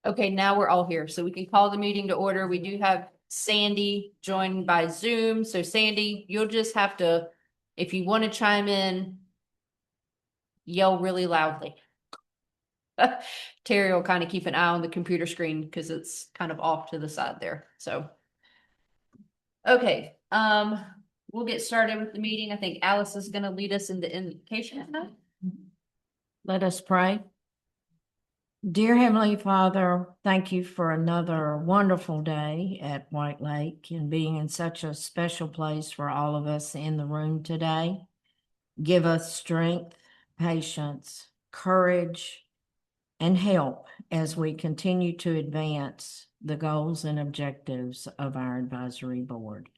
Okay, now we're all here, so we can call the meeting to order. We do have Sandy joined by Zoom. So Sandy, you'll just have to, if you want to chime in, yell really loudly. Terry will kind of keep an eye on the computer screen because it's kind of off to the side there. So, okay, we'll get started with the meeting. I think Alice is going to lead us in the invocation tonight. Let us pray. Dear Heavenly Father, thank you for another wonderful day at White Lake and being in such a special place for all of us in the room today. Give us strength, patience, courage, and help as we continue to advance the goals and objectives of our advisory board.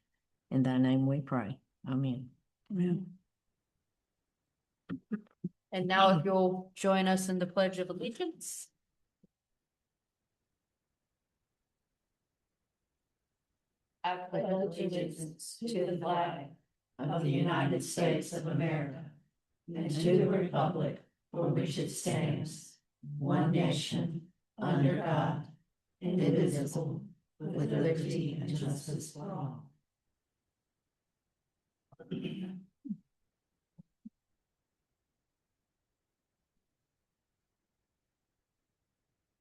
In thy name we pray. Amen. Amen. And now if you'll join us in the Pledge of Allegiance. I pledge allegiance to the flag of the United States of America and to the republic for which it stands, one nation, under God, indivisible, with liberty and justice for all.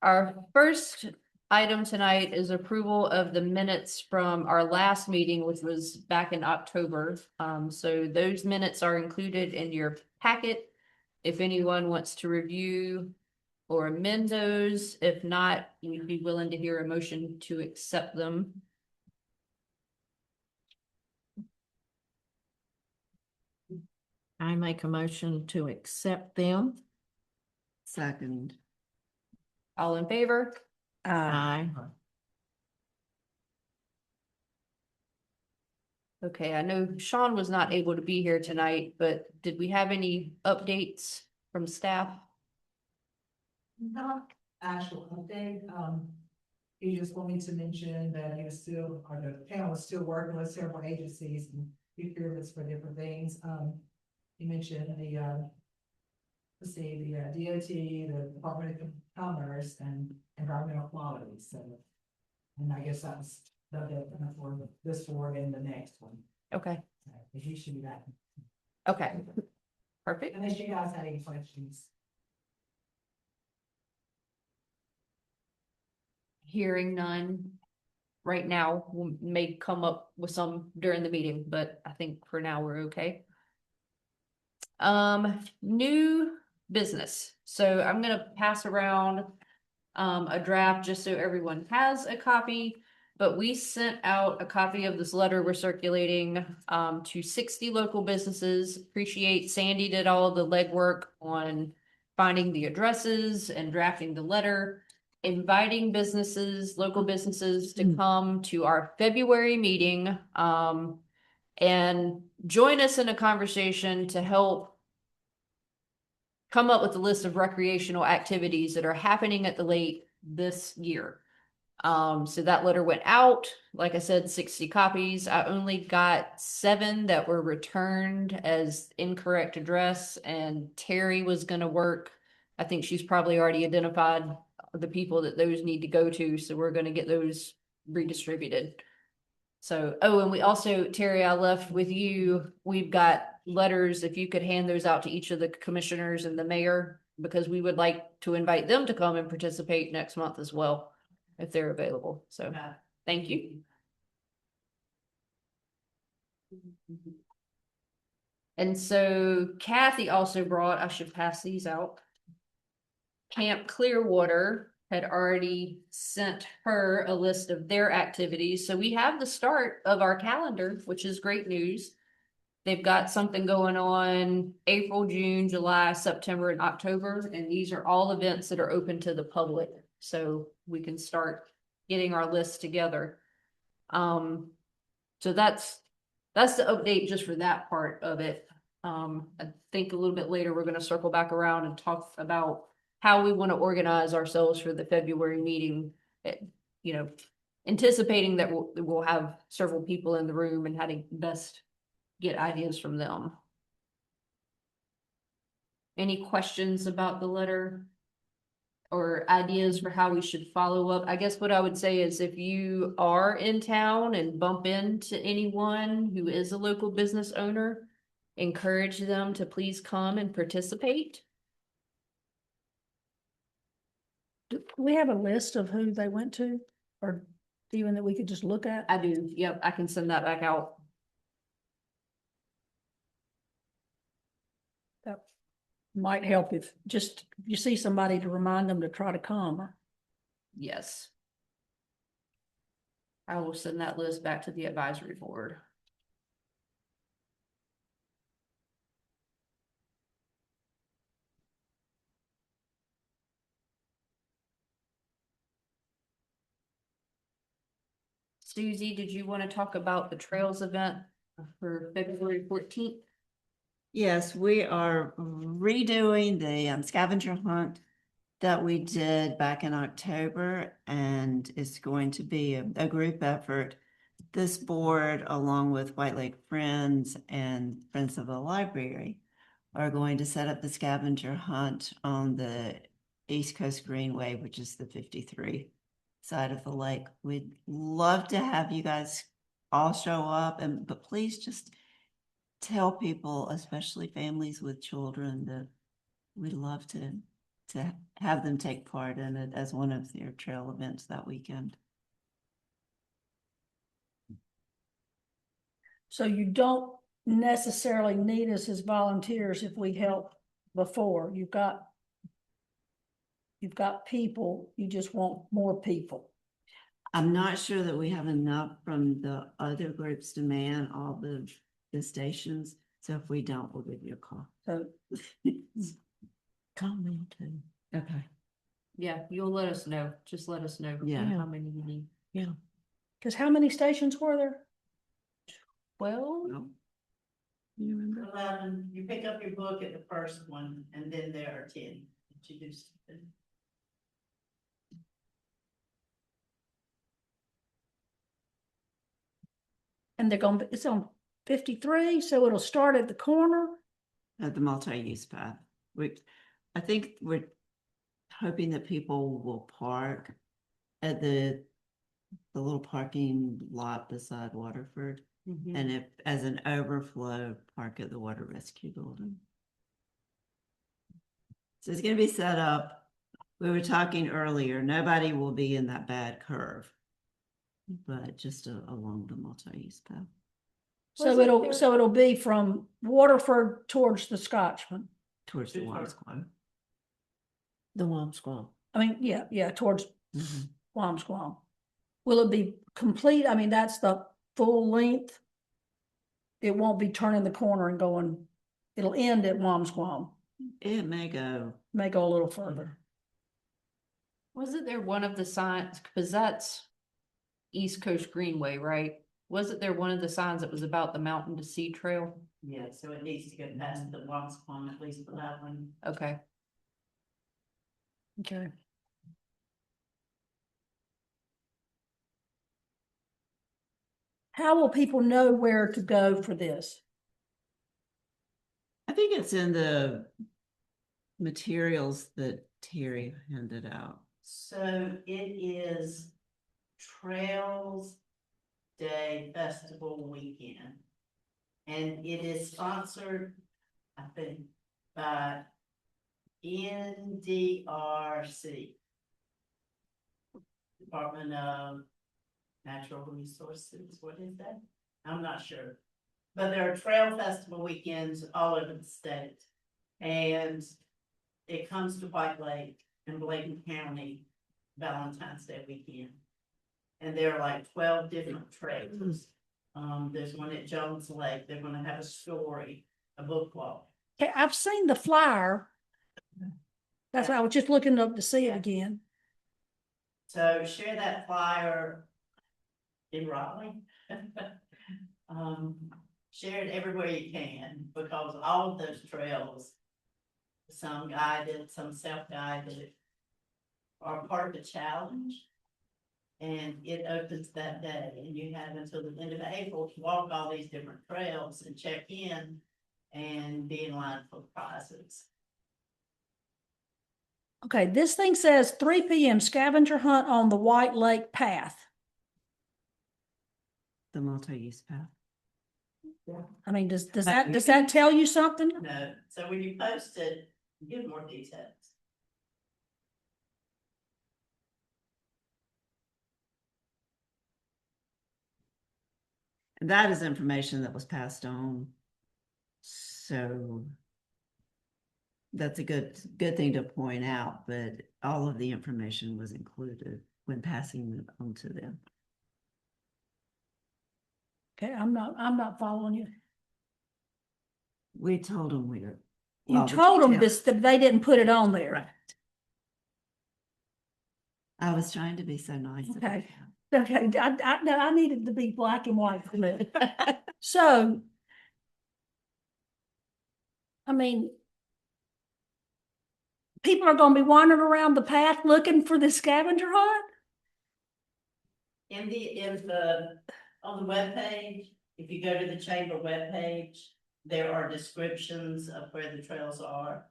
Our first item tonight is approval of the minutes from our last meeting, which was back in October. So those minutes are included in your packet. If anyone wants to review or amend those, if not, we'd be willing to hear a motion to accept them. I make a motion to accept them. Second. All in favor? Aye. Okay, I know Sean was not able to be here tonight, but did we have any updates from staff? Not actual update, he just wanted me to mention that he was still, or the panel was still working with several agencies and procurements for different things. He mentioned the, let's see, the DOT, the Department of Commerce and Environmental Quality, so. And I guess that's the for this board and the next one. Okay, So he should be back. okay, perfect. Unless you guys had any questions. Hearing none right now, we may come up with some during the meeting, but I think for now we're okay. New business. So I'm gonna pass around a draft just so everyone has a copy. But we sent out a copy of this letter we're circulating to 60 local businesses. Appreciate Sandy did all the legwork on finding the addresses and drafting the letter, inviting businesses, local businesses to come to our February meeting and join us in a conversation to help come up with a list of recreational activities that are happening at the lake this year. So that letter went out, like I said, 60 copies. I only got 7 that were returned as incorrect address, and Terry was going to work. I think she's probably already identified the people that those need to go to. So we're going to get those redistributed. So, oh, and we also, Terry, I left with you, we've got letters, if you could hand those out to each of the commissioners and the mayor, because we would like to invite them to come and participate next month as well, if they're available. So, thank you. And so Kathy also brought, I should pass these out. Camp Clearwater had already sent her a list of their activities. So we have the start of our calendar, which is great news. They've got something going on April, June, July, September, and October. And these are all events that are open to the public. So we can start getting our list together. So that's the update just for that part of it. I think a little bit later, we're going to circle back around and talk about how we want to organize ourselves for the February meeting, you know, anticipating that we'll have several people in the room and how to best get ideas from them. Any questions about the letter? or ideas for how we should follow up. I guess what I would say is if you are in town and bump into anyone who is a local business owner, encourage them to please come and participate. Do we have a list of who they went to, or even that we could just look at? I do, yep, I can send that back out. That might help if you see somebody to remind them to try to come. Yes. I will send that list back to the advisory board. Susie, did you want to talk about the trails event for February 14th? Yes, we are redoing the scavenger hunt that we did back in October, and it's going to be a group effort. This board, along with White Lake Friends and Friends of the Library, are going to set up the scavenger hunt on the East Coast Greenway, which is the 53 side of the lake. We'd love to have you guys all show up, but please just tell people, especially families with children, that we'd love to have them take part in it as one of their trail events that weekend. So you don't necessarily need us as volunteers if we help before. You've got people, you just want more people. I'm not sure that we have enough from the other groups to man all the stations. So if we don't, we'll give you a call. So Come in too. Okay. Yeah, you'll let us know. Just let us know Yeah. how many you need. because how many stations were there? Well, Well, you remember? 11, you pick up your book at the first one, and then there are 10 that you do something. And it's on 53, so it'll start at the corner. At the multi-use path. I think we're hoping that people will park at the little parking lot beside Waterford. mhm. And if, as an overflow, park at the water rescue building. So it's gonna be set up. We were talking earlier, nobody will be in that bad curve. But just along the multi-use path. So it'll be from Waterford towards the Scotchman. Towards the Wampsquam. The Wamsquam. I mean, yeah, towards Mhm. Wamsquam. Will it be complete? I mean, that's the full length. It won't be turning the corner and going, it'll end at Wamsquam, It may go. may go a little further. Wasn't there one of the signs, because that's East Coast Greenway, right? Wasn't there one of the signs that was about the Mountain to Sea Trail? Yeah, so it needs to go past the Wampsquam at least for that one. Okay. Okay. How will people know where to go for this? I think it's in the materials that Terry handed out. So it is Trails Day Festival Weekend. And it is sponsored, I think, by NDRC. Department of Natural Resources, what is that? I'm not sure. But there are trail festival weekends all over the state. And it comes to White Lake and Bladen County Valentine's Day weekend. And there are like 12 different trails. There's one at Jones Lake. They're gonna have a story, a book walk. Okay, I've seen the flyer. That's why I was just looking up to see it Yeah. again. So share that flyer in Raleigh. Share it everywhere you can, because all of those trails, some guided, some self-guided, are part of the challenge. And it opens that day, and you have until the end of April to walk all these different trails and check in and be in line for prizes. Okay, this thing says 3 p.m. scavenger hunt on the White Lake Path. The multi-use path. I mean, does that tell you something? No, so when you post it, give more details. And that is information that was passed on. So that's a good thing to point out, but all of the information was included when passing it on to them. Okay, I'm not following you. We told them we were. You all the told them details. this, that they didn't put it on there. Right. I was trying to be so nice. Okay. Okay, no, I needed to be black and white for me. So, I mean, people are gonna be wandering around the path looking for this scavenger hunt? On the webpage, if you go to the chamber webpage, there are descriptions of where the trails are.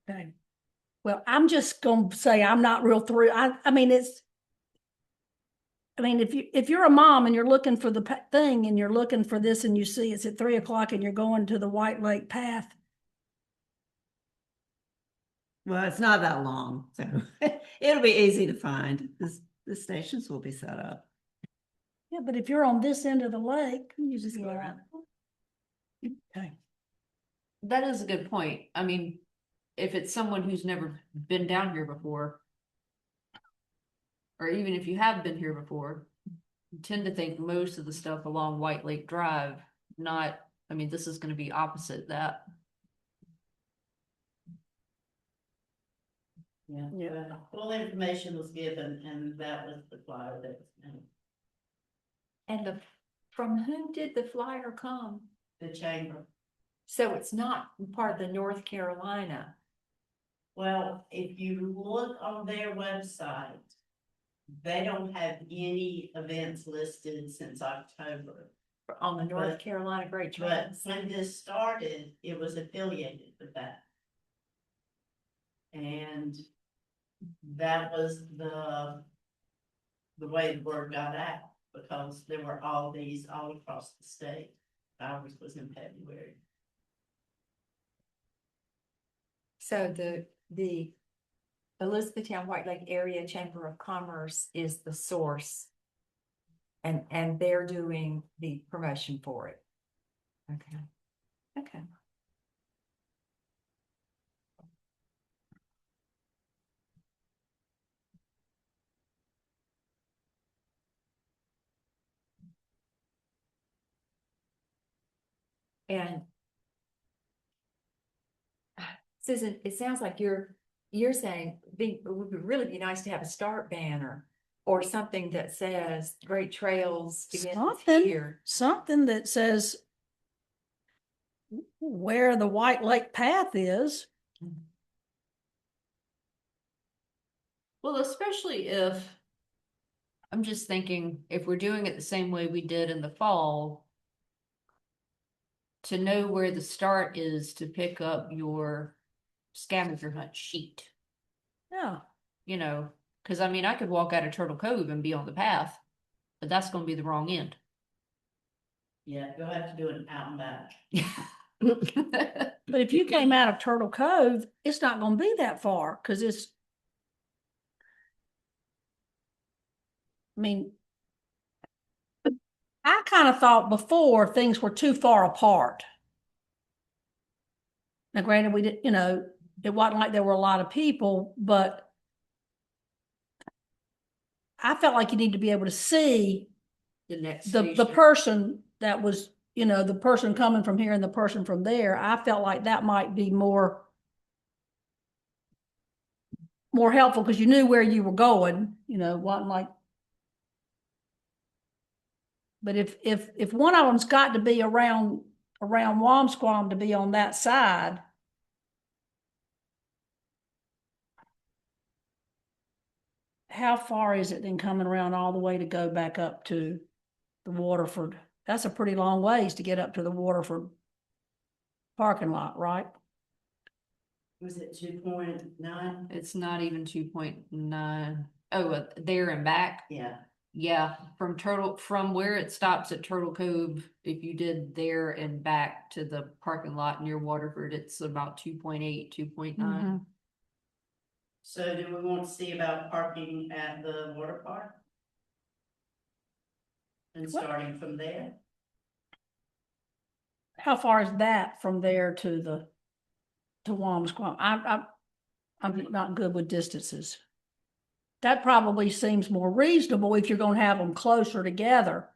Okay. Well, I'm just gonna say I'm not real through. I mean, if you're a mom and you're looking for the thing and you're looking for this and you see it's at 3 o'clock and you're going to the White Lake Path. Well, it's not that long, so it'll be easy to find. The stations will be set up. Yeah, but if you're on this end of the lake, You just go yeah. around. Okay. That is a good point. I mean, if it's someone who's never been down here before, or even if you have been here before, you tend to think most of the stuff along White Lake Drive, not, I mean, this is gonna be opposite that. Yeah. Yeah. Full information was given and that was the flyer that was made. And from whom did the flyer come? The chamber. So it's not part of the North Carolina. Well, if you look on their website, they don't have any events listed since October. On the North But- Carolina Great But Trails. when this started, it was affiliated with that. And that was the way the word got out, because there were all these all across the state. Ours was in February. So the Elizabethtown White Lake Area Chamber of Commerce is the source. And they're doing the promotion for it. Okay. Okay. And Susan, it sounds like you're saying it would really be nice to have a start banner or something that says Great Trails begins Something. here. Something that says where the White Lake Path is. Well, especially if, I'm just thinking, if we're doing it the same way we did in the fall, to know where the start is to pick up your scavenger hunt sheet, Yeah. you know, because I mean, I could walk out of Turtle Cove and be on the path, but that's gonna be the wrong end. Yeah, you'll have to do it out and back. But if you came out of Turtle Cove, it's not gonna be that far, because I mean, I kind of thought before things were too far apart. Now granted, we did, it wasn't like there were a lot of people, but I felt like you need to be able to see The next the station. person that was, the person coming from here and the person from there. I felt like that might be more helpful because you knew where you were going, wasn't like. But if one of them's got to be around Wamsquam to be on that side, how far is it then coming around all the way to go back up to the Waterford? That's a pretty long ways to get up to the Waterford. parking lot, right? Was it 2.9? It's not even 2.9. Oh, there and back. Yeah, Yeah, from where it stops at Turtle Cove, if you did there and back to the parking lot near Waterford, it's about 2.8, 2.9. Mhm. so do we want to see about parking at the water park? And What? starting from there? How far is that from there to Wamsquam? I'm not good with distances. That probably seems more reasonable if you're gonna have them closer together.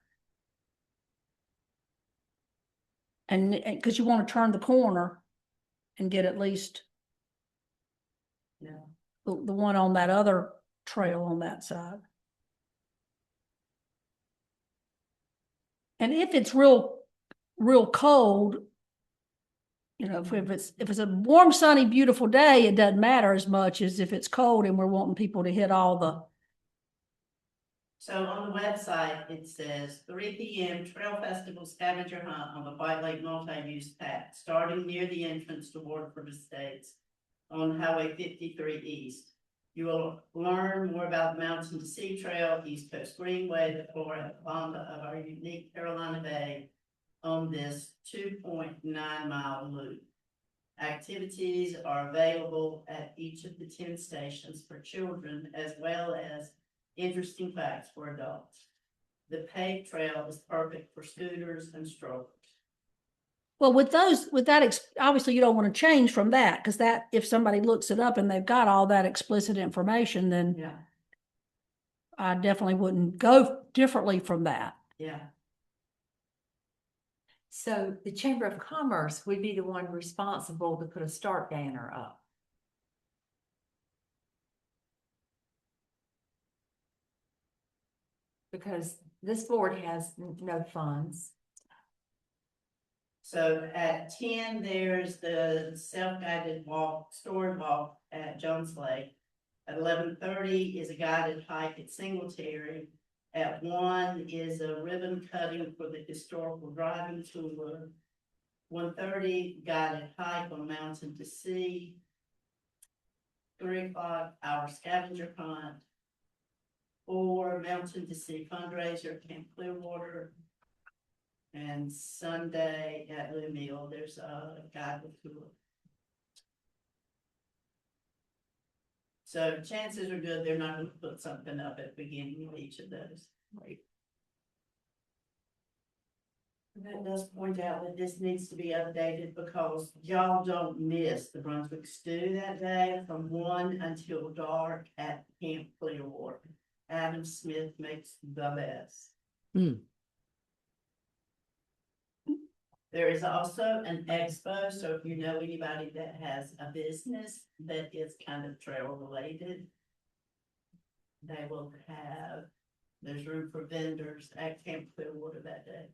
And, because you want to turn the corner and get at least Yeah. the one on that other trail on that side. And if it's real cold, you know, if it's a warm, sunny, beautiful day, it doesn't matter as much as if it's cold and we're wanting people to hit all the. So on the website, it says 3 p.m. Trail Festival Scavenger Hunt on the White Lake Multi-Use Path, starting near the entrance to Waterford Estates on Highway 53 East. You will learn more about the Mountain to Sea Trail, East Coast Greenway, the flora and fauna of our unique Carolina Bay on this 2.9-mile loop. Activities are available at each of the 10 stations for children, as well as interesting facts for adults. The paved trail is perfect for scooters and strollers. Well, obviously you don't want to change from that, because that, if somebody looks it up and they've got all that explicit information, then Yeah. I definitely wouldn't go differently from that. Yeah. So the Chamber of Commerce would be the one responsible to put a start banner up. Because this board has no funds. So at 10, there's the self-guided walk, story walk at Jones Lake. At 11:30 is a guided hike at Singletary. At 1 is a ribbon cutting for the historical driving tour. 1:30 guided hike on Mountain to Sea. 3 o'clock, our scavenger hunt. 4 Mountain to Sea fundraiser, Camp Clearwater. And Sunday at Lou Mill, there's a guided tour. So chances are good they're not going to put something up at the beginning of each of those. Right. That does point out that this needs to be updated because y'all don't miss the Brunswick Stew that day from 1 until dark at Camp Clearwater. Adam Smith makes the best. There is also an expo, so if you know anybody that has a business that is kind of trail related, they will have, there's room for vendors at Camp Clearwater that day.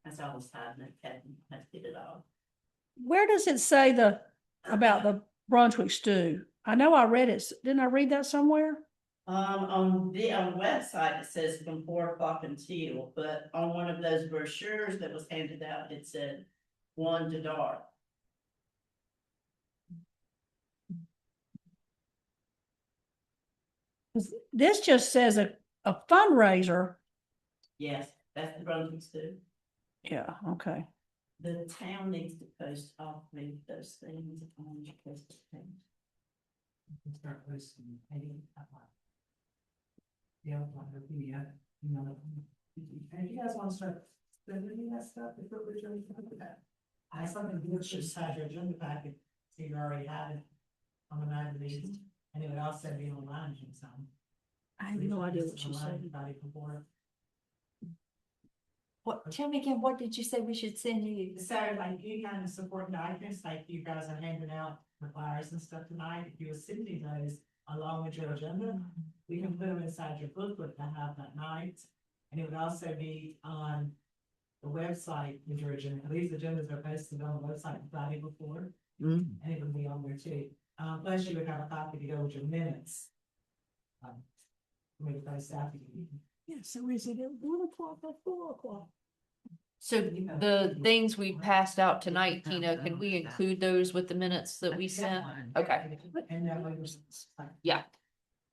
That's all the time that Kevin has to get it all. Where does it say about the Brunswick stew? I know I read it. Didn't I read that somewhere? On the website, it says from 4 o'clock until, but on one of those brochures that was handed out, it said 1 to dark. This just says a fundraiser. Yes, that's the Brunswick Stew. Yeah, okay. The town needs to post all 3 of those things on your Facebook page. Start posting, maybe, yeah, you know, and if you guys want to start sending that stuff, if it was really fun with that. I have something to just have your agenda packet, so you already have it on the 9th, and it would also be online, so. I have no idea what you said. Before. What, tell me again, what did you say we should send you? So like you kind of support documents, like you guys are handing out the flyers and stuff tonight, if you were sending those along with your agenda, we can put them inside your booklet to have that night. And it would also be on the website with your agenda. These agendas are posted on the website the Friday before, and it would be on there too. Plus you would have a copy to go with your minutes. Maybe by staff. Yeah, so is it at 1 o'clock or 4 o'clock? So the things we passed out tonight, Tina, can we include those with the minutes that we sent? Okay, And that was. yeah,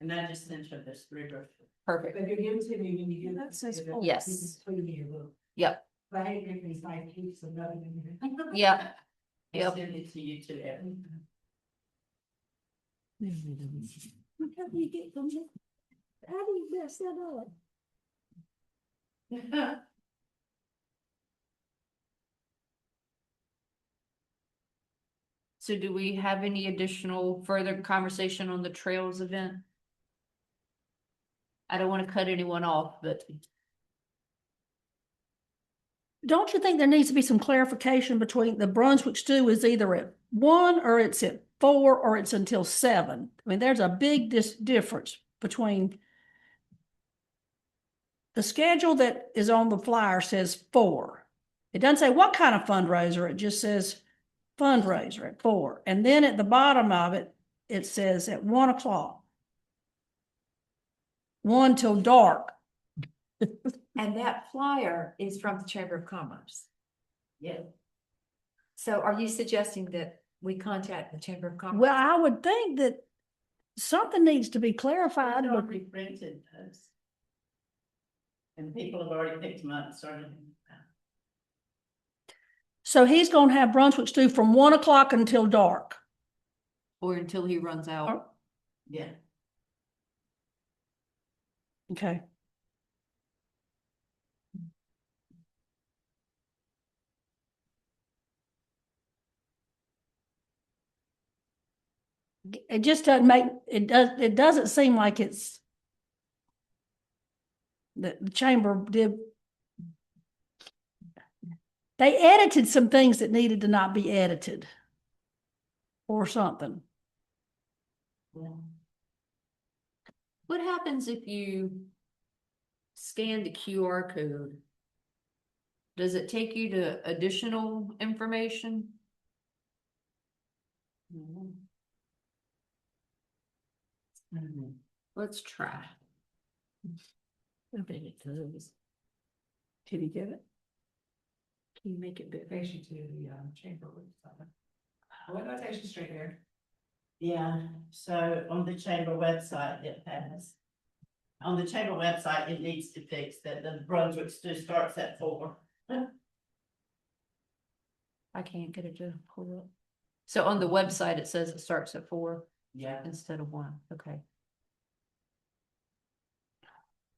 And I just sent her this river. perfect. But you give it to me when you get. That says it, four. Yes. you just put it in your book. Yep, But I hate making these like keeps of nothing in here. yep, I Yep. sent it to you too, Erin. How do you get from there? How do you mess that up? so do we have any additional further conversation on the trails event? I don't want to cut anyone off, but Don't you think there needs to be some clarification between the Brunswick stew is either at 1 or it's at 4 or it's until 7? I mean, there's a big difference between the schedule that is on the flyer says 4. It doesn't say what kind of fundraiser, it just says fundraiser at 4. And then at the bottom of it, it says at 1 o'clock. 1 till dark. And that flyer is from the Chamber of Commerce. Yeah. So are you suggesting that we contact the Chamber of Commerce? Well, I would think that something needs to be clarified. I'd but- already printed those. And people have already picked them up and started. So he's gonna have Brunswick stew from 1 o'clock until dark. or until he runs out. Yeah. Okay. It just doesn't make, it doesn't seem like it's the chamber did. They edited some things that needed to not be edited. Or something. What happens if you scan the QR code? Does it take you to additional information? Let's try. I bet it does. Did he get it? Can you make it bigger? Takes you to the chamber website. Well, that takes you straight there. Yeah, so on the chamber website, it has. On the chamber website, it needs to fix that the Brunswick stew starts at 4. I can't get it to pull up. So on the website, it says it starts at 4 Yeah. instead of 1, okay.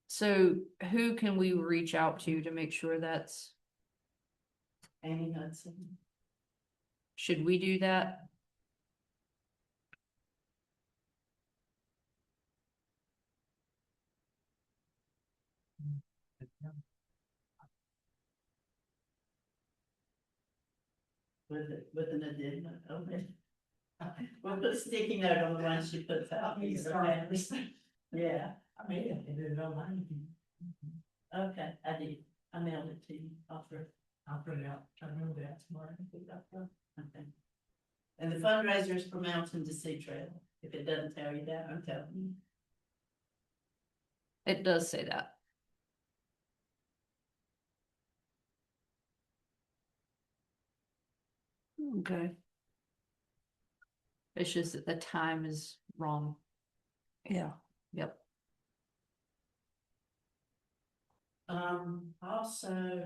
So who can we reach out to make sure that's, Amy Hudson. should we do that? With an addendum, okay. We'll put a sticky note on the one she puts out. Yeah, I made it, and then online. okay, I did, I mailed it to you, I'll Print it out, try to remember that tomorrow. and put that down. okay. And the fundraiser is for Mountain to Sea Trail, if it doesn't tell you that, I'm telling you. It does say that. Okay. It's just that the time is wrong. Yeah. Yep. Also,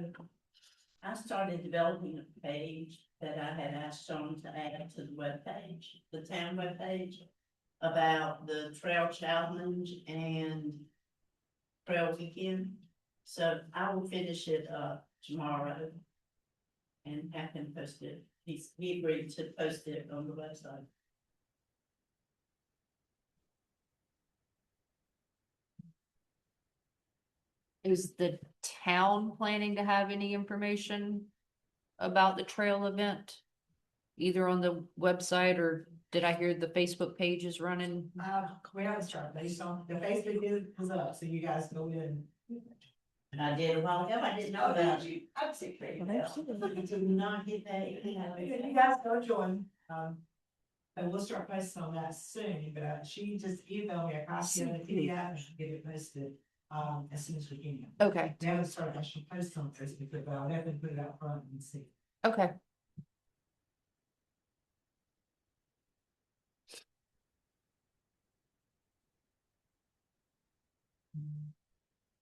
I started developing a page that I had asked Sean to add to the webpage, the town webpage, about the trail challenge and trail weekend. So I will finish it up tomorrow and have him post it. He agreed to post it on the website. Is the town planning to have any information about the trail event? Either on the website, or did I hear the Facebook page is running? We always try based on, the Facebook is up, so you guys go in. And I did a while ago, I didn't know about it. I'd say great. Did not get that. You guys go join, and we'll start posting on that soon, but she just emailed me a copy of the PDF and get it posted. as soon as we can. Okay, We haven't started actually posting on Facebook, but I'll definitely put it out front and see. okay.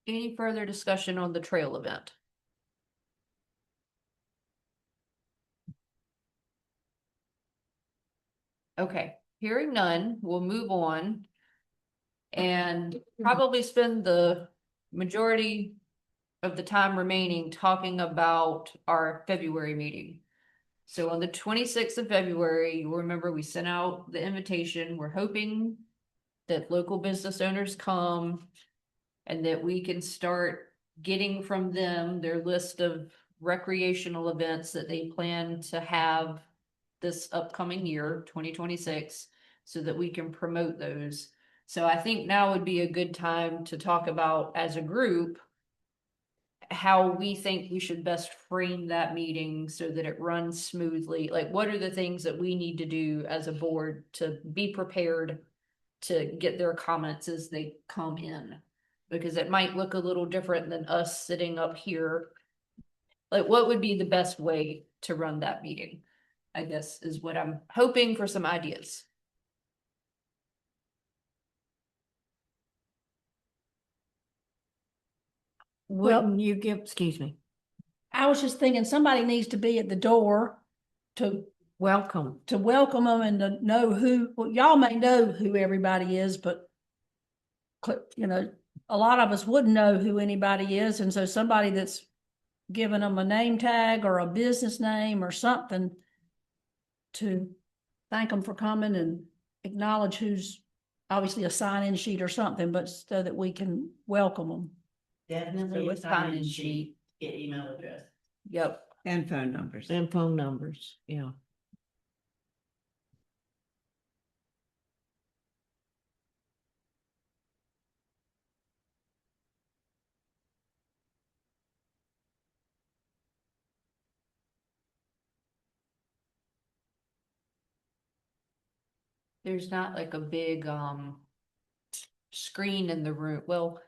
Any further discussion on the trail event? Okay, hearing none, we'll move on. And probably spend the majority of the time remaining talking about our February meeting. So on the 26th of February, you'll remember we sent out the invitation. We're hoping that local business owners come and that we can start getting from them their list of recreational events that they plan to have this upcoming year, 2026, so that we can promote those. So I think now would be a good time to talk about, as a group, how we think we should best frame that meeting so that it runs smoothly. Like, what are the things that we need to do as a board to be prepared to get their comments as they come in? Because it might look a little different than us sitting up here. Like, what would be the best way to run that meeting, I guess, is what I'm hoping for some ideas. Wouldn't you give, excuse me, I was just thinking somebody needs to be at the door to welcome. welcome them and to know who, well, y'all may know who everybody is, but you know, a lot of us wouldn't know who anybody is. And so somebody that's giving them a name tag or a business name or something to thank them for coming and acknowledge who's obviously a sign-in sheet or something, but so that we can welcome them. Definitely So a it's sign-in sign-in sheet. sheet, get email address. Yep. And phone numbers. And phone numbers, yeah. There's not like a big screen in the room. Well,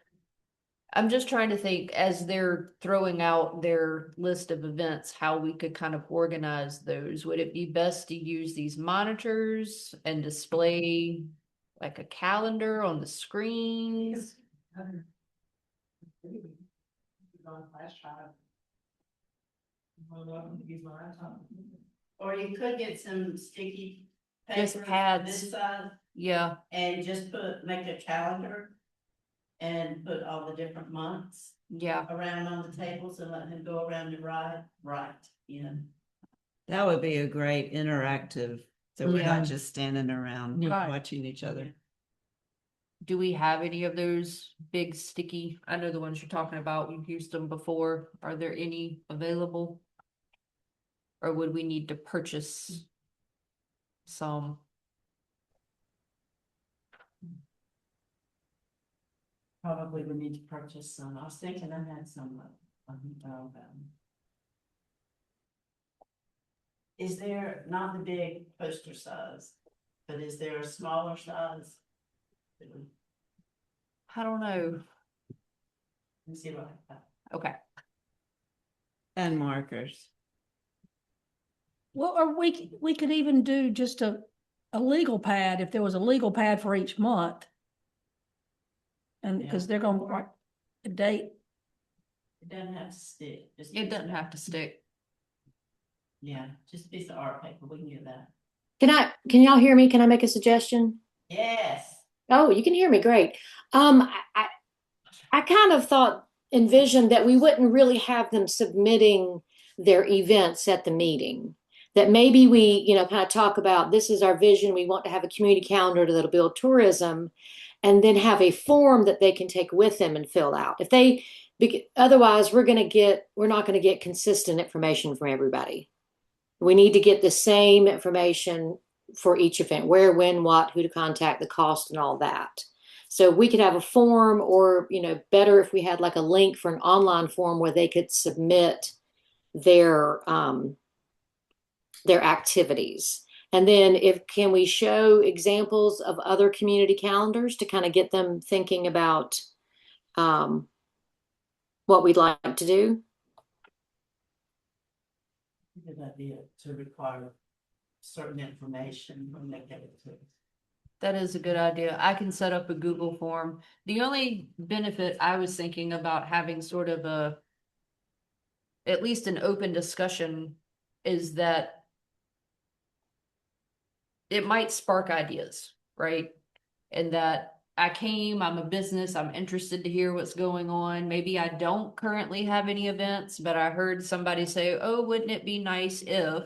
I'm just trying to think, as they're throwing out their list of events, how we could kind of organize those. Would it be best to use these monitors and display like a calendar on the screens? Or you could get some sticky Just paper pads. this size Yeah, and just make a calendar and put all the different months yeah. around on the tables and let them go around and write, you know. That would be a great interactive, so we're Yeah. not just standing around Right. watching each other. Do we have any of those big sticky? I know the ones you're talking about. We've used them before. Are there any available? Or would we need to purchase some? Probably we need to purchase some. I was thinking I had some. Is there not the big poster size, but is there a smaller size? I don't know. Let's see what I got. Okay. And markers. Well, or we could even do just a legal pad, if there was a legal pad for each month. And because they're gonna write a date. It doesn't have to stick. Just It doesn't have to stick. Yeah, just a piece of art paper. We can get that. Can y'all hear me? Can I make a suggestion? Yes. Oh, you can hear me. Great. I kind of envisioned that we wouldn't really have them submitting their events at the meeting. That maybe we, kind of talk about, this is our vision. We want to have a community calendar that'll build tourism, and then have a form that they can take with them and fill out. Otherwise we're not going to get consistent information from everybody. We need to get the same information for each event: where, when, what, who to contact, the cost, and all that. So we could have a form, or, better if we had like a link for an online form where they could submit their activities. And then can we show examples of other community calendars to kind of get them thinking about what we'd like to do. Good idea to require certain information when they get it to us. That is a good idea. I can set up a Google form. The only benefit I was thinking about having sort of at least an open discussion is that it might spark ideas, right? And that I'm a business, I'm interested to hear what's going on. Maybe I don't currently have any events, but I heard somebody say, oh, wouldn't it be nice if,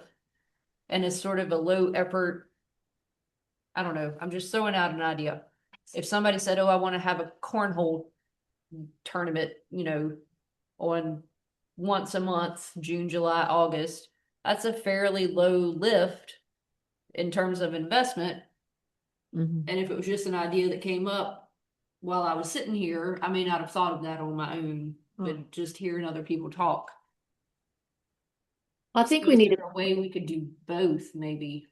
and it's sort of a low effort. I don't know. I'm just throwing out an idea. If somebody said, oh, I want to have a cornhole tournament, on once a month, June, July, August, that's a fairly low lift in terms of investment. Mhm. And if it was just an idea that came up while I was sitting here, I may not have thought of that on my own, but just hearing other people talk. I think So we is need there to, a way we could do both, maybe.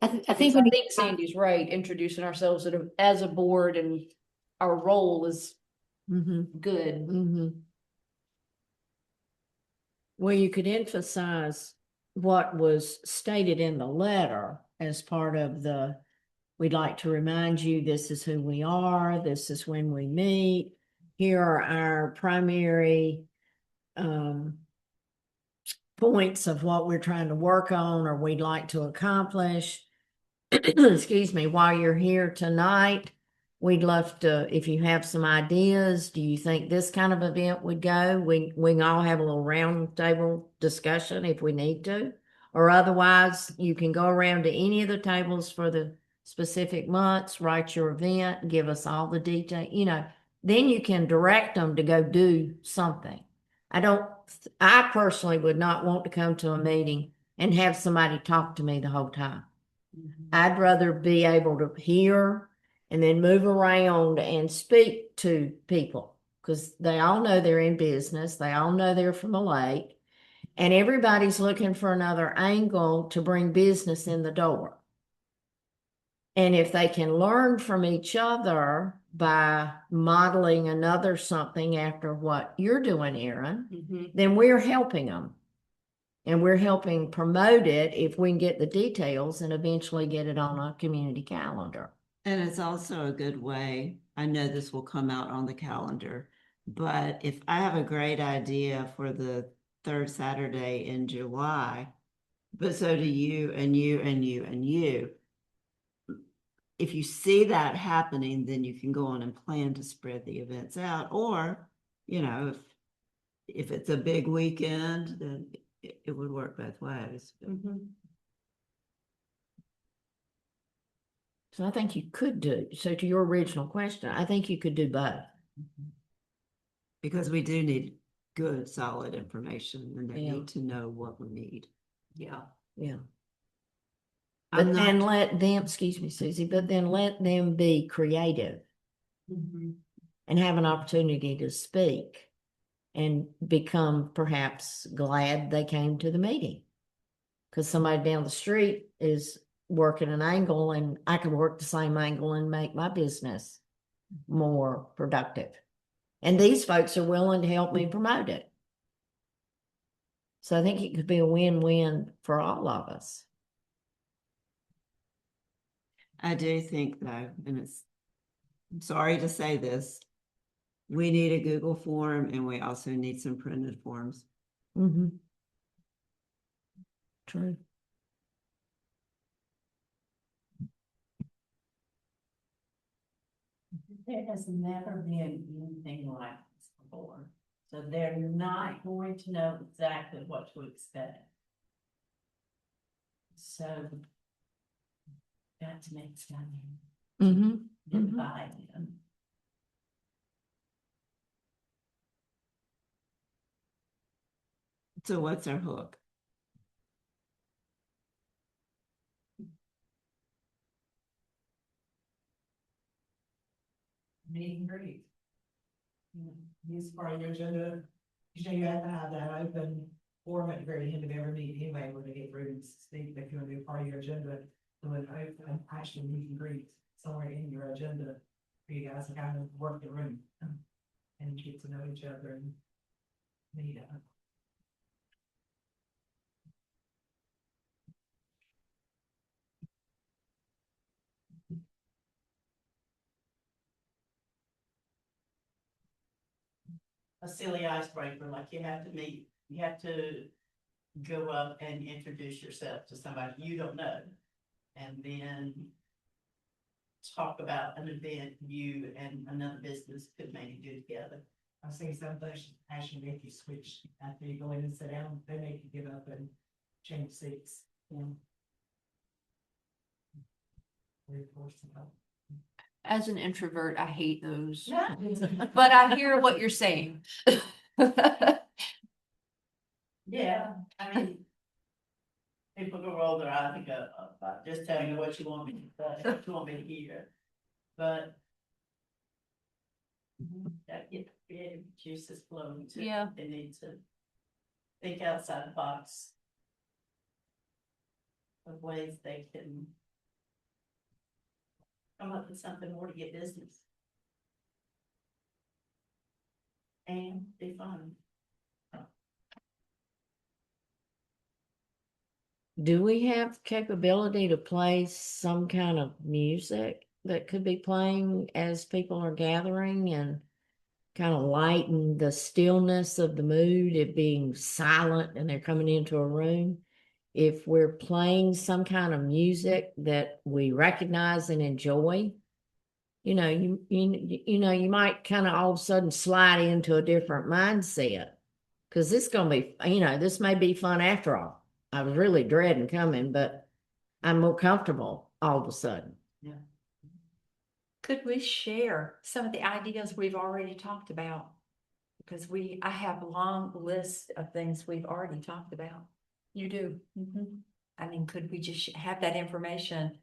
I think Because we I need, think Sandy's right, introducing ourselves as a board and our role is Mhm. good. Mhm. Well, you could emphasize what was stated in the letter as part of we'd like to remind you, this is who we are, this is when we meet. Here are our primary points of what we're trying to work on or we'd like to accomplish. Excuse me, while you're here tonight, we'd love to, if you have some ideas, do you think this kind of event would go? We can all have a little round table discussion if we need to. Or otherwise, you can go around to any of the tables for the specific months, write your event, give us all the detail, then you can direct them to go do something. I personally would not want to come to a meeting and have somebody talk to me the whole time. I'd rather be able to hear and then move around and speak to people because they all know they're in business. They all know they're from the lake and everybody's looking for another angle to bring business in the door. And if they can learn from each other by modeling another something after what you're doing, Erin, then we're helping them. And we're helping promote it if we can get the details and eventually get it on a community calendar. And it's also a good way, I know this will come out on the calendar, but if I have a great idea for the third Saturday in July, but so do you and you and you and you. If you see that happening, then you can go on and plan to spread the events out. Or, if it's a big weekend, then it would work both ways. So I think you could do, so to your original question, I think you could do both. Because we do need good, solid information and they Yeah. need to know what we need. Yeah. Yeah. I'm But not- then let them, excuse me, Susie, but then let them be creative and have an opportunity to speak and become perhaps glad they came to the meeting. Because somebody down the street is working an angle and I can work the same angle and make my business more productive. And these folks are willing to help me promote it. So I think it could be a win-win for all of us. I do think though, and I'm sorry to say this, we need a Google form and we also need some printed forms. True. There has never been anything like this before, so they're not going to know exactly what to expect. So got to make some buy-in. So what's our hook? Meet and greet. Use part of your agenda, you have to have that open forum at the very end of every meeting anyway, where they get ready to speak, if you want to be part of your agenda. So an open, actual meet and greet somewhere in your agenda, for you guys to kind of work the room and get to know each other and meet up. A silly icebreaker, like you have to meet, you have to go up and introduce yourself to somebody you don't know. And then talk about an event you and another business could maybe do together. I've seen some places actually make you switch after you go in and sit down, they make you get up and change seats. Yeah. Very forceful. As an introvert, I hate those, Yeah. but I hear what you're saying. Yeah, I mean. People go roll their eyes and go, just tell me what you want me to say, what you want me to hear, but. That get creative juices flowing too. Yeah. They need to think outside the box. Of ways they can. Come up with something more to get business. And be fun. Do we have capability to play some kind of music that could be playing as people are gathering and kind of lighten the stillness of the mood, it being silent and they're coming into a room? If we're playing some kind of music that we recognize and enjoy, you know, you might kind of all of a sudden slide into a different mindset. Cause this gonna be, this may be fun after all. I was really dreading coming, but I'm more comfortable all of a sudden. Could we share some of the ideas we've already talked about? Because I have a long list of things we've already talked about. You do. I mean, could we just have that information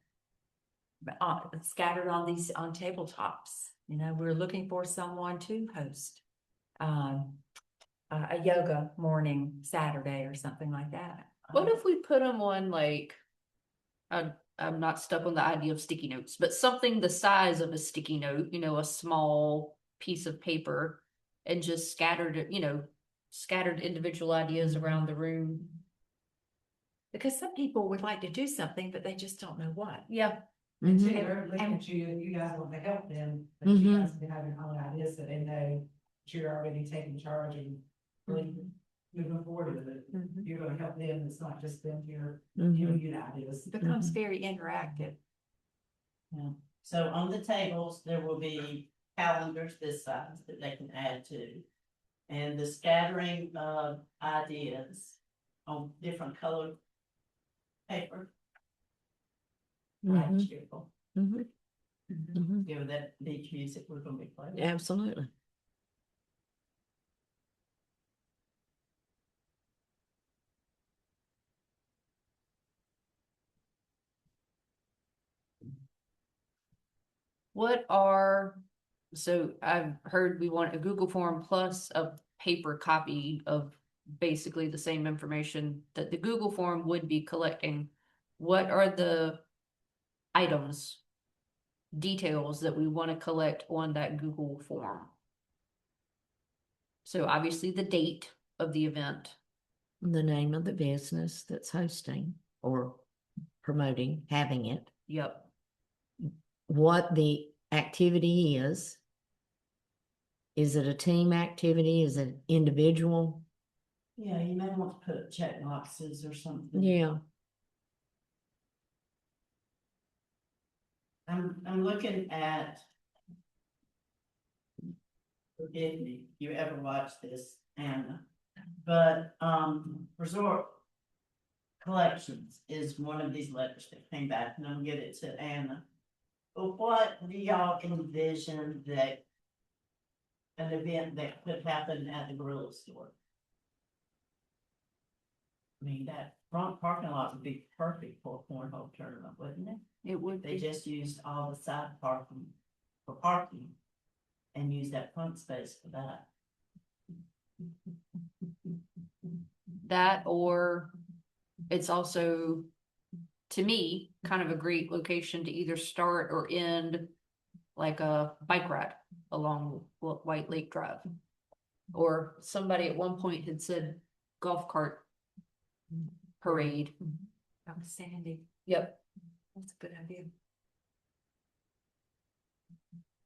scattered on on tabletops? You know, we're looking for someone to host a yoga morning Saturday or something like that. What if we put them on like, I'm not stuck on the idea of sticky notes, but something the size of a sticky note, a small piece of paper, and just scattered individual ideas around the room. Because some people would like to do something, but they just don't know what. Yeah. And Mhm. too, they're looking at you, you guys want to help them, but Mhm. you guys can have your own ideas so they know that you're already taking charge and really moving forward with it. You're gonna help them, it's not just them here giving you the ideas. It becomes very interactive. Yeah, so on the tables, there will be calendars this size that they can add to. And the scattering of ideas on different colored paper. Right, Mhm. cheerful. Mhm. Mhm. Give that beach music we're gonna be playing. Absolutely. So I've heard we want a Google form plus a paper copy of basically the same information that the Google form would be collecting. What are the items, details that we want to collect on that Google form? So obviously the date of the event. The name of the business that's hosting or promoting, having it, Yep. what the activity is. Is it a team activity? Is it individual? Yeah, you may want to put check boxes or something. Yeah. I'm looking at. Forgive me, if you ever watch this, Anna, but, Resort Collections is one of these letters that came back, and I'll get it to Anna. But what do y'all envision that an event that could happen at the gorilla store? I mean, that front parking lot would be perfect for a cornhole tournament, wouldn't it? It would They be. just used all the side parking for parking and use that front space for that. That, or it's also, to me, kind of a great location to either start or end like a bike ride along White Lake Drive. Or somebody at one point had said golf cart parade. I'm Sandy. Yep. That's a good idea.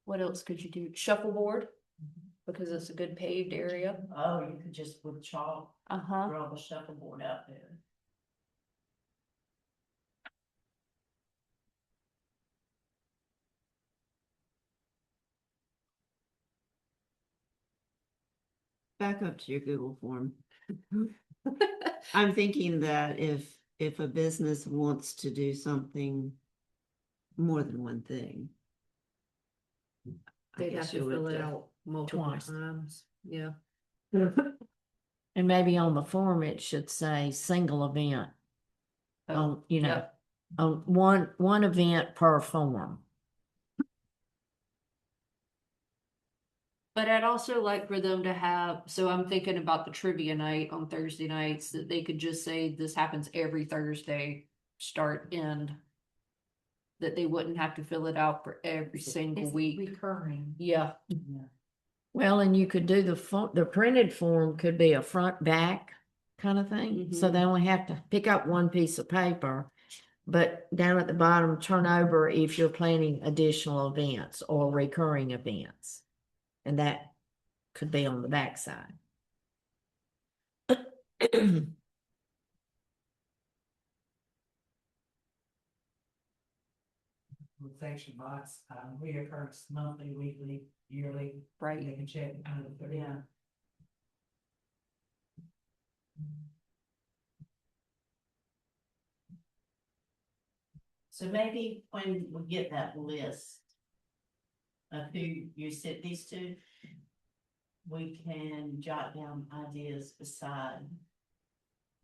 What else could you do? Shuffleboard, because it's a good paved area. Oh, you could just with chalk, Uh-huh. draw the shuffleboard out there. Back up to your Google form. I'm thinking that if a business wants to do something more than one thing. I They'd have guess to you fill would, it out multiple twice. times. Yeah. And maybe on the form, it should say single event. On, you know, Yep. on one event per form. But I'd also like for them to have, so I'm thinking about the trivia night on Thursday nights, that they could just say this happens every Thursday, start, end. That they wouldn't have to fill it out for every single It's week. recurring. Yeah. Well, and you could do the printed form could be a front back kind of thing. So Mhm. they only have to pick up one piece of paper. But down at the bottom, turn over if you're planning additional events or recurring events. And that could be on the back side. With section box, reoccurs monthly, weekly, yearly. Right. They can check. Yeah. So maybe when we get that list of who you said these to, we can jot down ideas beside.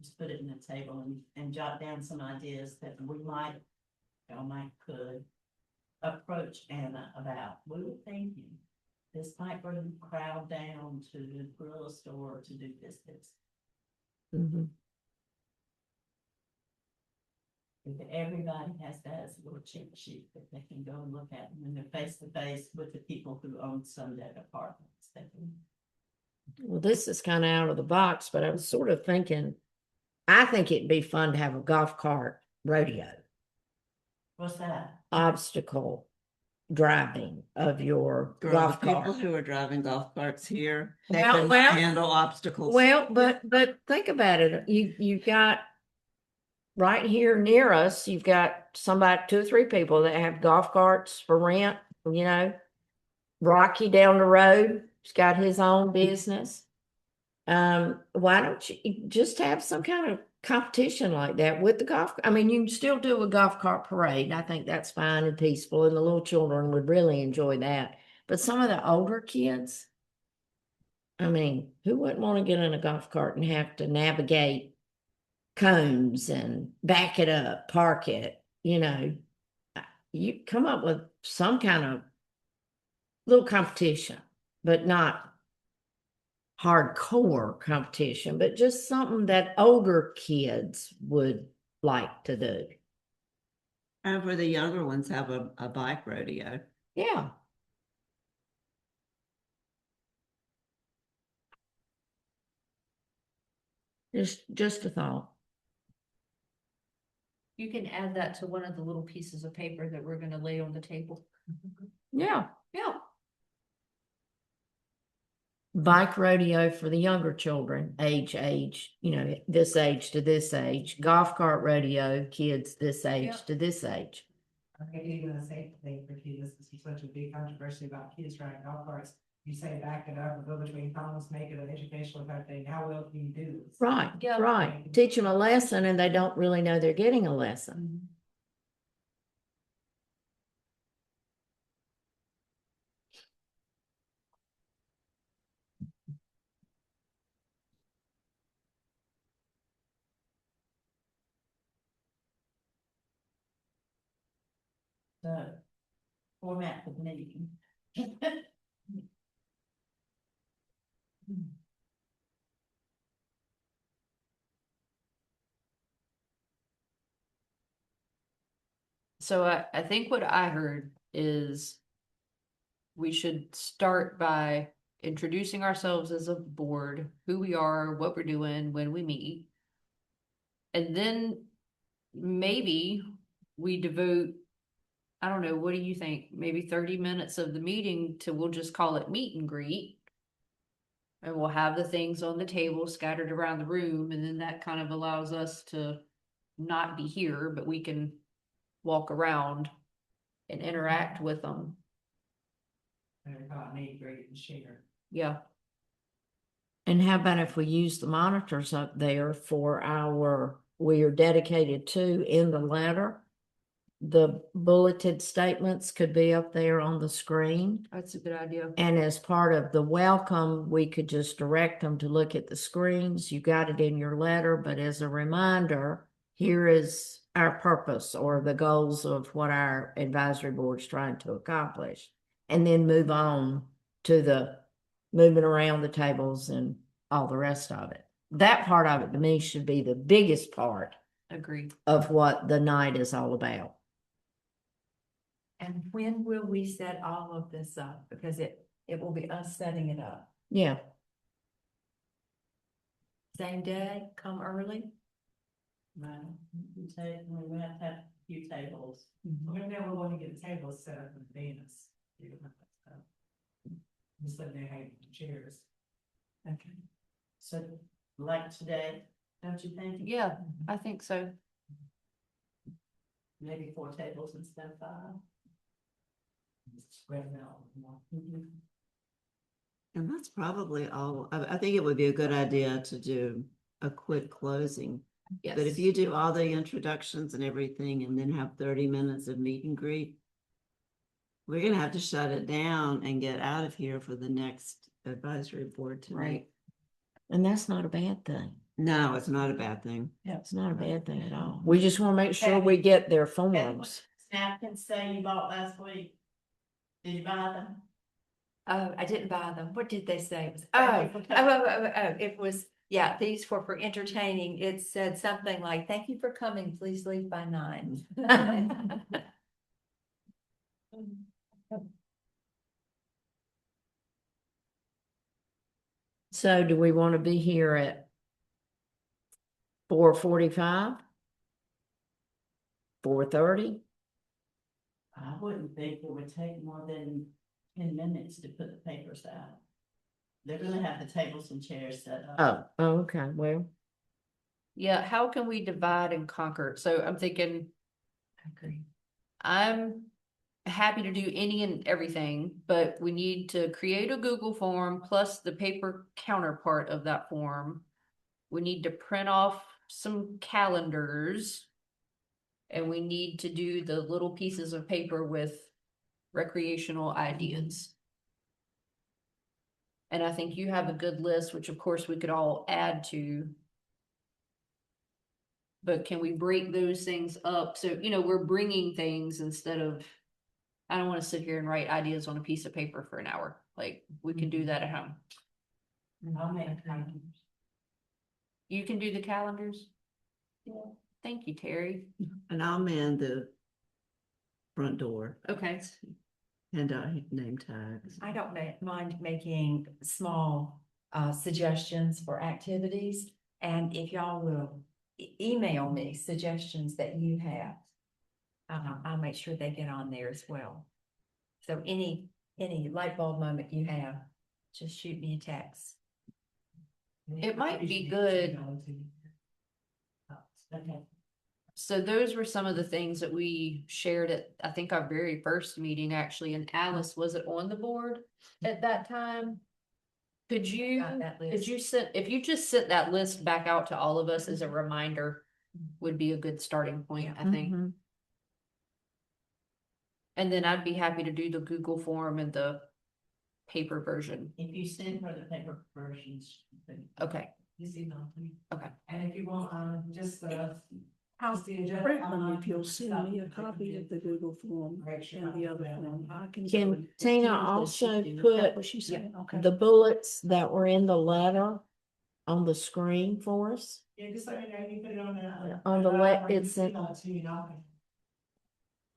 Just put it in the table and jot down some ideas that we might, or might could approach Anna about. We were thinking, this might bring the crowd down to the grill store to do this. Mhm. If everybody has that as a little cheat sheet that they can go and look at, and when they're face to face with the people who own some of that apartments, they can. Well, this is kind of out of the box, but I was sort of thinking, I think it'd be fun to have a golf cart rodeo, What's that? obstacle driving of your Girl, golf the people cart. who are driving golf carts here, they Well, can well- handle obstacles. Well, but think about it. You've got right here near us, you've got somebody, 2 or 3 people that have golf carts for rent, you know. Rocky down the road, he's got his own business. Why don't you just have some kind of competition like that with the golf? I mean, you can still do a golf cart parade. I think that's fine and peaceful, and the little children would really enjoy that. But some of the older kids, I mean, who wouldn't want to get in a golf cart and have to navigate cones and back it up, park it, you know? You come up with some kind of little competition, but not hardcore competition, but just something that older kids would like to do. And for the younger ones, have a bike rodeo. Yeah. Just a thought. You can add that to one of the little pieces of paper that we're gonna lay on the table. Yeah. Yeah. Bike rodeo for the younger children, age, you know, this age to this age. Golf cart rodeo, kids this age Yeah. to this age. I think even a safe thing for kids, this is such a big controversy about kids riding golf carts. You say back it up and go between columns, make it an educational type thing. How well can you do this? Right, Yeah. right. Teach them a lesson and they don't really know they're getting a lesson. The format of the meeting. So I think what I heard is we should start by introducing ourselves as a board, who we are, what we're doing, when we meet. And then maybe we devote, I don't know, what do you think? Maybe 30 minutes of the meeting to, we'll just call it meet and greet. And we'll have the things on the table scattered around the room, and then that kind of allows us to not be here, but we can walk around and interact with them. And I got me great and share. Yeah, And how about if we use the monitors up there for we are dedicated to in the letter? The bulleted statements could be up there on the screen. that's a good idea. And as part of the welcome, we could just direct them to look at the screens. You got it in your letter, but as a reminder, here is our purpose or the goals of what our advisory board's trying to accomplish. And then move on to the moving around the tables and all the rest of it. That part of it to me should be the biggest part Agreed. of what the night is all about. And when will we set all of this up? Because it will be us setting it up. Yeah. Same day, come early? Right, we have to have a few tables. Well, now we want to get the tables set up in advance. Just let them have the chairs. Okay. So like today, don't you think? Yeah, I think so. Maybe 4 tables instead of 5. Just spread them out more. And that's probably all. I think it would be a good idea to do a quick closing. Yes. But if you do all the introductions and everything and then have 30 minutes of meet and greet, we're gonna have to shut it down and get out of here for the next advisory board tonight. Right. And that's not a bad thing. No, it's not a bad thing. Yeah, it's not a bad thing at all. We just want to make sure we get their forms. Napkins say you bought last week. Did you buy them? Oh, I didn't buy them. What did they say? It was, Thank you for it was, yeah, these were for entertaining. It said something like, thank you for coming. Please leave by 9. So do we want to be here at 4:45? 4:30? I wouldn't think it would take more than 10 minutes to put the papers out. They're gonna have the tables and chairs set up. Oh, okay, well, Yeah, how can we divide and conquer? So I'm thinking, I'm happy to do any and everything, but we need to create a Google form plus the paper counterpart of that form. We need to print off some calendars. And we need to do the little pieces of paper with recreational ideas. And I think you have a good list, which of course we could all add to. But can we break those things up? So, we're bringing things instead of, I don't want to sit here and write ideas on a piece of paper for an hour. Like, we can do that at home. I'll make calendars. You can do the calendars? Yeah. Thank you, Terry. And I'll man the front door Okay. and name tags. I don't mind making small suggestions for activities. And if y'all will email me suggestions that you have, I'll make sure they get on there as well. So any light bulb moment you have, just shoot me a text. It might be good. Okay. So those were some of the things that we shared at, I think, our very first meeting, actually, and Alice wasn't on the board at that time. Could you, Got that list. if you just sent that list back out to all of us as a reminder, would be a good starting point, I think. mhm. And then I'd be happy to do the Google form and the paper version. If you send her the paper versions. Okay, Just email me. Okay. And if you want, just, I'll just the agenda, print them if you'll send me a copy of the Google form and the other form. I Can Tina also put What she said, okay. the bullets that were in the letter on the screen for us? Yeah, just let me know, you put it on the. On the it's in- Email it to you, and I'll-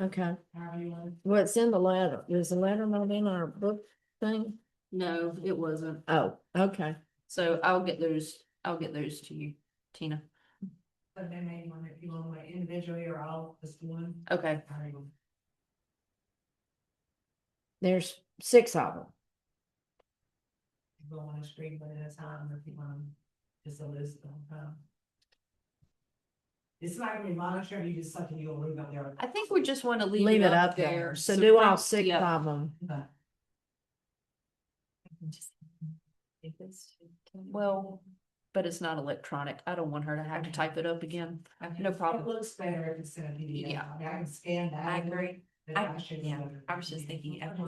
Okay. however you want. What's in the letter? Is the letter not in our book thing? No, it wasn't. Oh, okay. So I'll get those to you, Tina. But then maybe one, if you want like individually or all, just one. Okay. However you want. There's 6 of them. Go on the screen, but at a time, if you want, just a list of, it's not gonna be monitored, you just something you'll leave up there. I think we just want to Leave it up there. So do all 6 yeah. of them. Okay. Well, but it's not electronic. I don't want her to have to type it up again. No It problem. looks better if it's in a PDF. Yeah. I mean, I can scan that. I agree. but I- should yeah, be better. I was just thinking of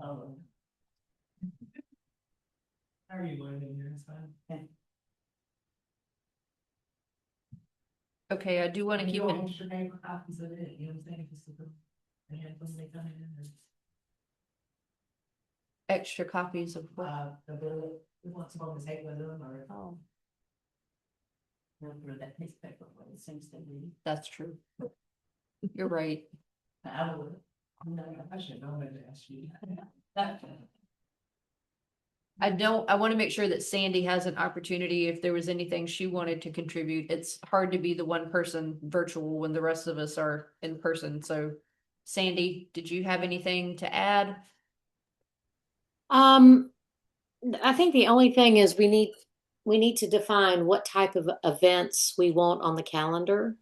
Oh, How are you going in here? It's fine. Okay, I do want to And keep you it. want extra paper copies of it, you know what I'm saying? Just to- and then when they come in, Extra copies of what? the bill, we want someone to take with them or. Oh, remember that piece of paper, what it seems to be. that's true. You're right. I would. I should know when to ask you. I want to make sure that Sandy has an opportunity if there was anything she wanted to contribute. It's hard to be the one person virtual when the rest of us are in person. So Sandy, did you have anything to add? I think the only thing is we need to define what type of events we want on the calendar.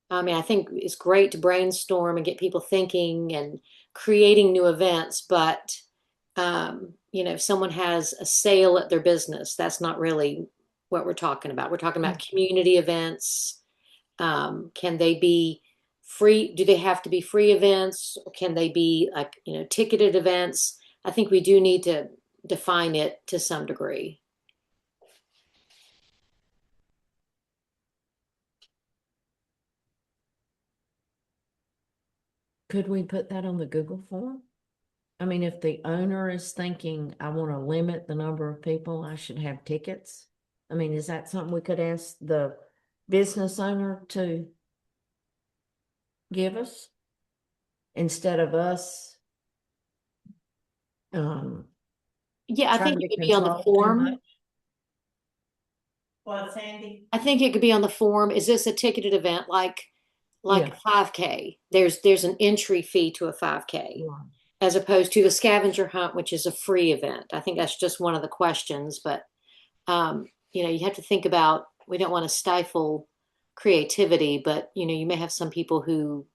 I mean, I think it's great to brainstorm and get people thinking and creating new events, but if someone has a sale at their business, that's not really what we're talking about. We're talking about community events. Can they be free? Do they have to be free events? Or can they be like, ticketed events? I think we do need to define it to some degree. Could we put that on the Google form? I mean, if the owner is thinking, I want to limit the number of people, I should have tickets. I mean, is that something we could ask the business owner to give us? Instead of us? Yeah, I think trying it to could be on the control too form. much? What, Sandy? I think it could be on the form. Is this a ticketed event like Yeah. a 5K? There's an entry fee to a 5K. Right. As opposed to the scavenger hunt, which is a free event. I think that's just one of the questions, but you have to think about, we don't want to stifle creativity, but you may have some people who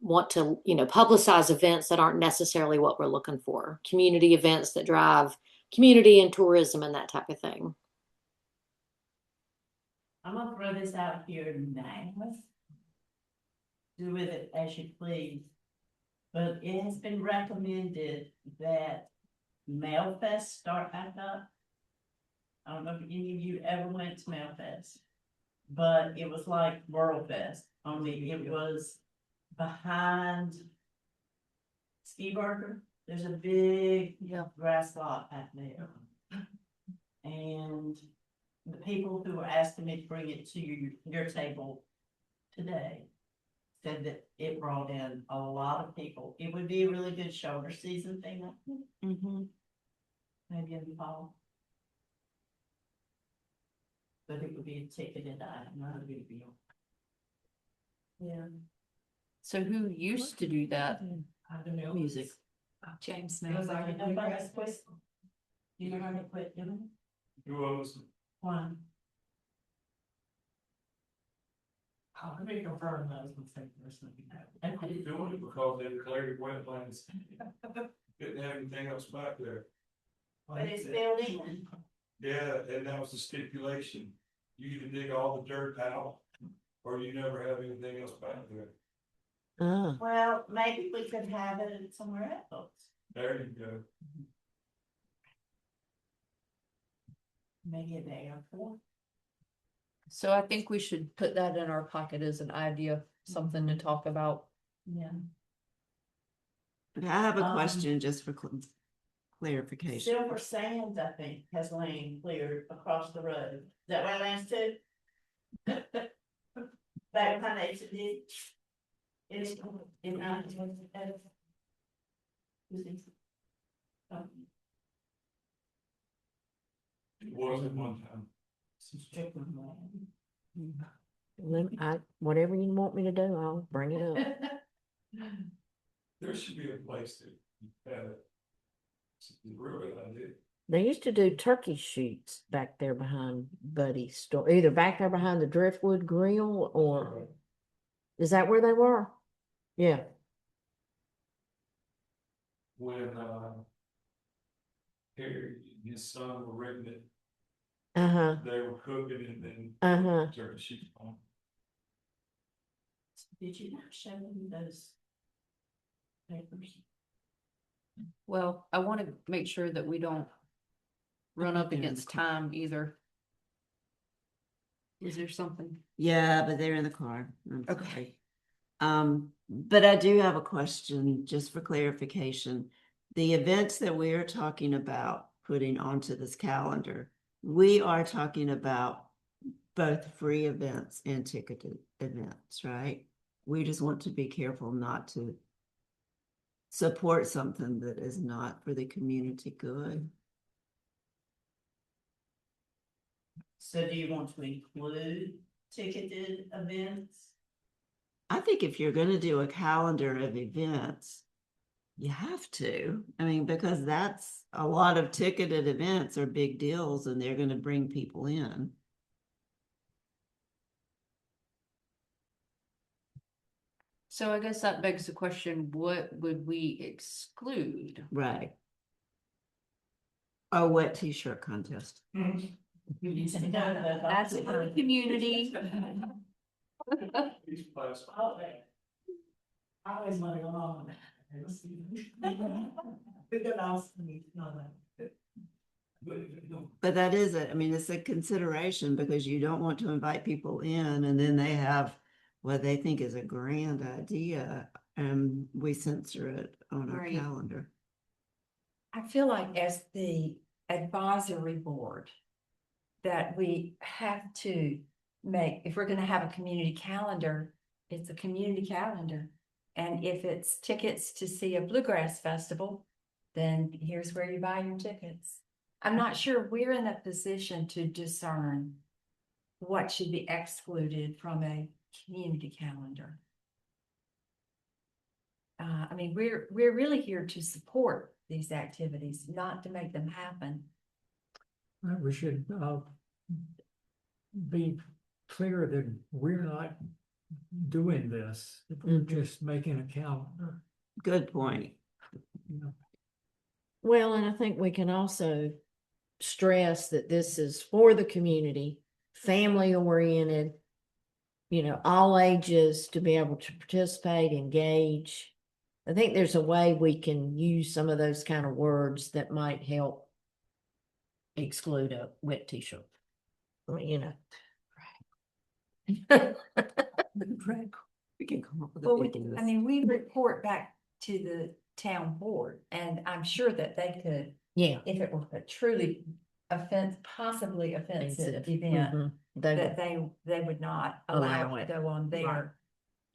want to, publicize events that aren't necessarily what we're looking for. Community events that drive community and tourism and that type of thing. I'm gonna throw this out here now. Do with it as you please. But it has been recommended that Mailfest start back up. I don't know if any of you ever went to Mailfest, but it was like World Fest, only it was behind Ski Burger. There's a big grass lot out there. And the people who were asking me to bring it to your table today said that it brought in a lot of people. It would be a really good shoulder season thing, I think. Maybe in the fall. But it would be a ticketed item, not a big deal. Yeah. So who used to do that? I don't know. Music. James It was Smith. like, You know how to quit? You know how to quit, you know? Who owns them? One. oh, let me confirm that was the same person. Keep doing it because they declared wetlands. Didn't have anything else back there. But it's filled in. Yeah, and that was the stipulation. You either dig all the dirt out or you never have anything else back there. Ah, Well, maybe we could have it somewhere else. There you go. Maybe at the airport. So I think we should put that in our pocket as an idea, something to talk about. Yeah. Okay, I have a Um, question just for clarification. Silver Sands, I think, has land cleared across the road. Is that wetlands too? Back behind H&D? It's in our. It was at one time. Whatever you want me to do, I'll bring it up. There should be a place that you have it. It's a real good idea. They used to do turkey shoots back there behind Buddy's store, either back there behind the Driftwood Grill or, is that where they were? Yeah. When, Harry and his son were renting it, Uh-huh, they were cooking and then uh-huh. turkey shoots on. Did you not show them those papers? Well, I want to make sure that we don't run up they're in the against car. time either. Is there something? Yeah, but they're in the car. I'm Okay. sorry. But I do have a question, just for clarification. The events that we are talking about putting onto this calendar, we are talking about both free events and ticketed events, right? We just want to be careful not to support something that is not for the community good. So do you want to include ticketed events? I think if you're gonna do a calendar of events, you have to. I mean, because that's a lot of ticketed events are big deals and they're gonna bring people in. So I guess that begs the question, what would we exclude? Right. A wet t-shirt contest. That's for the community. These places. I always want to go on. Because I was, no. But that is it. I mean, it's a consideration because you don't want to invite people in and then they have what they think is a grand idea and we censor it on our Right. calendar. I feel like as the advisory board, that we have to make, if we're gonna have a community calendar, it's a community calendar. And if it's tickets to see a bluegrass festival, then here's where you buy your tickets. I'm not sure we're in a position to discern what should be excluded from a community calendar. I mean, we're really here to support these activities, not to make them happen. We should be clear that we're not doing this. We're just making a calendar, Good point. you know. Well, and I think we can also stress that this is for the community, family oriented, all ages to be able to participate, engage. I think there's a way we can use some of those kind of words that might help exclude a wet t-shirt. I mean, We can come up with a Well, big list. I mean, we report back to the town board, and I'm sure that they could, yeah. if it were a truly possibly offensive event, Mhm. They that would- they would not Allow allow it it. to go on their Right.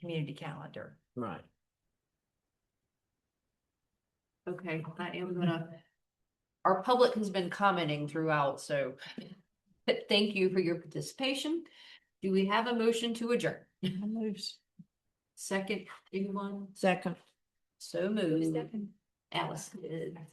community calendar. Right. Okay, I am gonna, our public has been commenting throughout, so thank you for your participation. Do we have a motion to adjourn? Second, anyone? Second. So moved. Alice.